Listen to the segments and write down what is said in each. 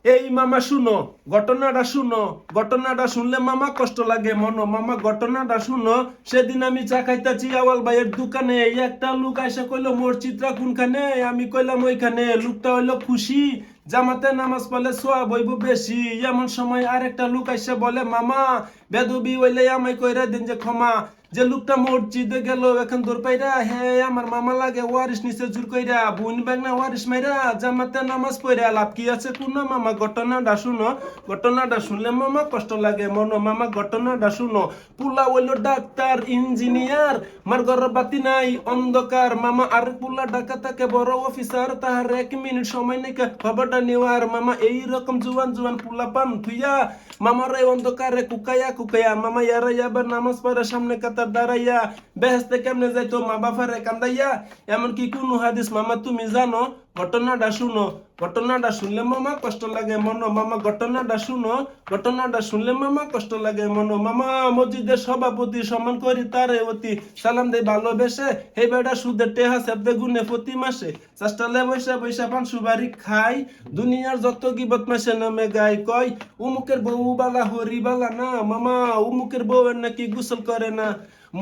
এই মামা শুনো, ঘটনাটা শুনলে মামা কষ্ট লাগে মনো। মামা ঘটনাটা শুনো। সেদিন আমি চা খাইতাছি আওয়াল ভাইয়ের দোকানে, এই একটা লোক আইসা কইলো মোর চিত্রা কোনখানে, আমি কইলাম ওইখানে। লোকটা হইলো খুশি, জামাতে নামাজ পড়লে সোয়াব হইব বেশি। এমন সময় আরেকটা লোক আইসা বলে মামা বেদবি হইলে আমায় কইরা দিন যে ক্ষমা। যে লোকটা মসজিদে গেল এখন দূর পাইরা, হে আমার মামা লাগে ওয়ারিস নিচে জোর কইরা, বুন বাগনা ওয়ারিস মাইরা জামাতে নামাজ পড়া লাভ কি আছে কোন। মামা ঘটনাটা শুনো, ঘটনাটা শুনলে মামা কষ্ট লাগে মনো। মামা ঘটনাটা শুনো। পুলা হইলো ডাক্তার ইঞ্জিনিয়ার, মার ঘর বাতি নাই অন্ধকার। মামা আর পুলা ঢাকা থাকে বড় অফিসার, তাহার 1 মিনিট সময় নেই খবরটা নেওয়ার। মামা এইরকম জুয়ান জুয়ান পুলা পান থুইয়া মামার এই অন্ধকারে কুকাইয়া কুকাইয়া, মামা ইয়ারা আবার নামাজ পড়ে সামনে কাতার দাঁড়াইয়া, বেহেস্তে কেমনে যাইতো মা বাবারে কান্দাইয়া। এমনকি কোন হাদিস মামা তুমি জানো? ঘটনাটা শুনো, ঘটনাটা শুনলে মামা কষ্ট লাগে মনো। মামা ঘটনাটা শুনো, ঘটনাটা শুনলে মামা কষ্ট লাগে মনো। মামা মসজিদের সভাপতি সম্মান করি তারে অতি, সালাম দেই ভালোবেসে। এই বেড়া সুদের টেহা সেবদে গুনে প্রতি মাসে, চাষটালে বৈশা বৈশা পান সুবারি খাই। দুনিয়ার যত কি বদমাসে নামে গাই কয় উমুকের বউ বালা হরি বালা না। মামা উমুকের বউ নাকি গোসল করে না,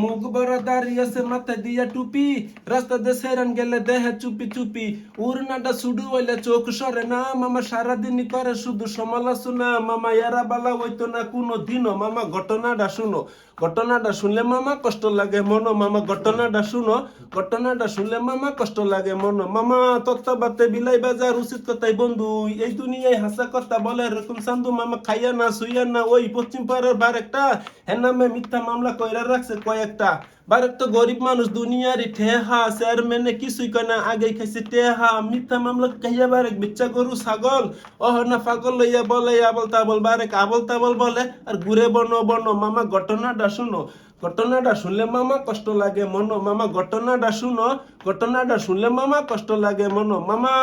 মুখ বড় দাঁড়িয়ে আছে মাথায় দিয়া টুপি, রাস্তা দিয়ে সেরান গেলে দেহে চুপি চুপি, উড়নাটা শুধু হইলে চোখ সরে না। মামা সারাদিনই করে শুধু সমালোচনা, মামা এরা বালা হইতো না কোনো দিনও। মামা ঘটনাটা শুনো, ঘটনাটা শুনলে মামা কষ্ট লাগে মনো। মামা ঘটনাটা শুনো, ঘটনাটা শুনলে মামা কষ্ট লাগে মনো। মামা তত্ত্বাবাতে বিলাই বাজার উচিত কথাই বন্ধু, এই দুনিয়ায় হাসা কথা বলে এরকম চান্দু। মামা খাইয়া না শুইয়া না ওই পশ্চিম পাড়ার বার একটা, হ্যাঁ নামে মিথ্যা মামলা কইরা রাখছে কয়েকটা। বারেক তো গরিব মানুষ দুনিয়ারই ঠেহা, চেয়ারম্যানে কিছুই কয় না আগে খাইছে টেহা। মিথ্যা মামলা খাইয়া বারেক বিচ্চা গরু ছাগল, অহ না পাগল লইয়া বলে আবল তাবল, বারেক আবল তাবল বলে আর ঘুরে বন বন। মামা ঘটনাটা শুনো, ঘটনাটা শুনলে মামা কষ্ট লাগে মনো। মামা ঘটনাটা শুনো, ঘটনাটা শুনলে মামা কষ্ট লাগে মনো। মামা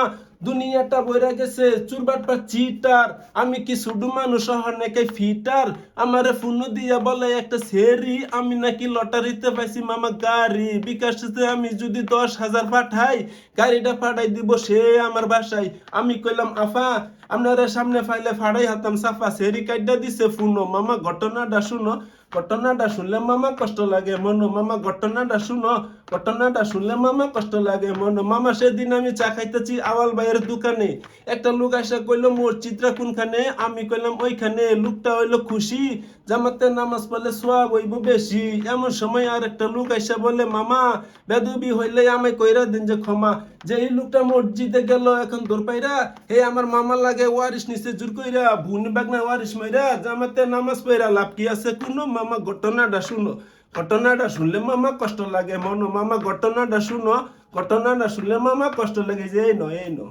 দুনিয়াটা বইরা গেছে চুরবাটপা চিটার, আমি কি শুধু মানুষ হওয়ার নাকি ফিটার। আমারে ফোন দিয়া বলে একটা সেরি, আমি নাকি লটারিতে পাইছি মামা গাড়ি। বিকাশে আমি যদি 10,000 পাঠাই, গাড়িটা পাঠাই দিব সে আমার বাসায়। আমি কইলাম আফা আপনারা সামনে ফাইলে ফাড়াই হাতাম সাফা, সেরি কাইডা দিছে ফোনো। মামা ঘটনাটা শুনো, ঘটনাটা শুনলে মামা কষ্ট লাগে মনো। মামা ঘটনাটা শুনো, ঘটনাটা শুনলে মামা কষ্ট লাগে মনো। মামা সেদিন আমি চা খাইতেছি আওয়াল ভাইয়ের দোকানে, একটা লোক আসা কইলো মোর চিত্রা কোনখানে, আমি কইলাম ওইখানে। লোকটা হইলো খুশি, জামাতে নামাজ পড়লে সোয়াব হইব বেশি। এমন সময় আর একটা লোক আইসা বলে মামা বেদবি হইলে আমায় কইরা দিন যে ক্ষমা। যে এই লোকটা মসজিদে গেল এখন দূর পাইরা, হে আমার মামা লাগে ওয়ারিস নিচে জোর কইরা, বুন বাগনা ওয়ারিস মাইরা জামাতে নামাজ পড়া লাভ কি আছে কোনো। মামা ঘটনাটা শুনো, ঘটনাটা শুনলে মামা কষ্ট লাগে মনো। মামা ঘটনাটা শুনো, ঘটনাটা শুনলে মামা কষ্ট লাগে যে এই নো এই নো।